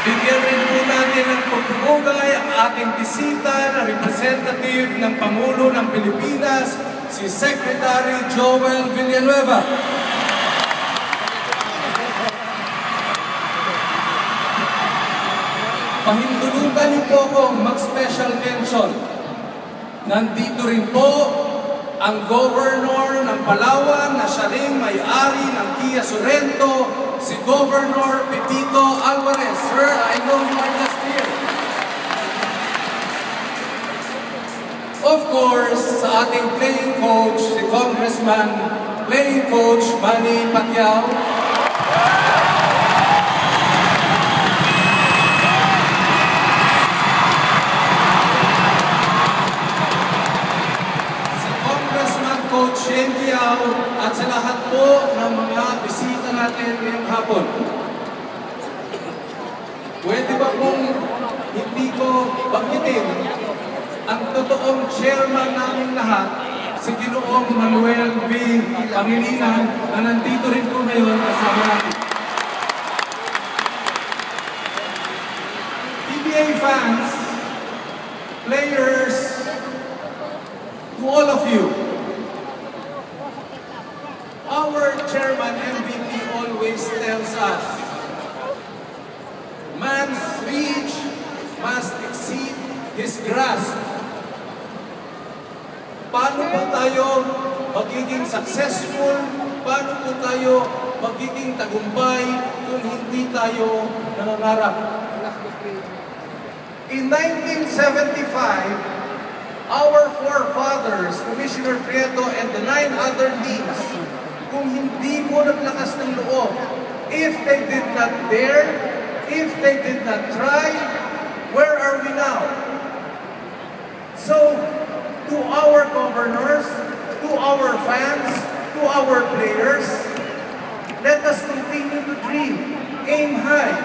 Bigyan rin po natin ng pagpupugay ang ating bisita na representative ng Pangulo ng Pilipinas, si Secretary Joel Villanueva. Pahintulutan niyo po akong mag-special mention. Nandito rin po ang Governor ng Palawan na siya rin may-ari ng Kia Sorrento, si Governor Pepito Alvarez. Sir, I know you are just here. Of course, sa ating playing coach, si Congressman playing coach Manny Pacquiao. At sa lahat po ng mga bisita natin ngayong hapon. Pwede ba kung hindi ko banggitin ang totoong chairman namin lahat, si Ginoong Manuel V. Pangilinan, na nandito rin po ngayon kasama natin. PBA fans, players, to all of you, our chairman MVP always tells us, man's reach must exceed his grasp. Paano po tayo magiging successful? Paano po tayo magiging tagumpay kung hindi tayo nangangarap? In 1975, our forefathers, Commissioner Prieto and the 9 other deans, kung hindi mo naglakas ng loob, if they did not dare, if they did not try, where are we now? So, to our governors, to our fans, to our players, let us continue to dream, aim high.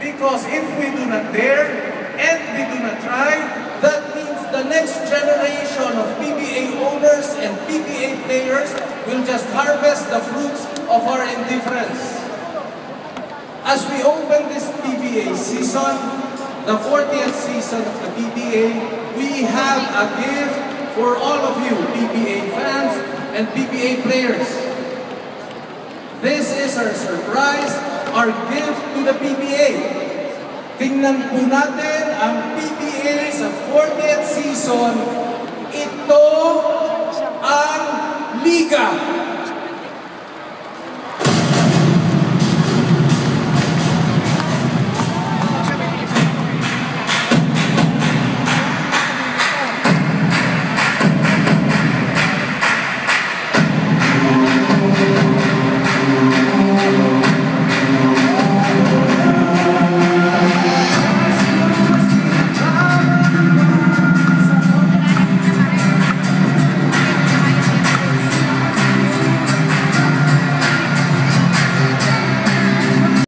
Because if we do not dare, and we do not try, that means the next generation of PBA owners and PBA players will just harvest the fruits of our indifference. As we open this PBA season, the 40th season of the PBA, we have a gift for all of you, PBA fans and PBA players. This is our surprise, our gift to the PBA. Tingnan po natin ang PBA sa 40th season. Ito ang Liga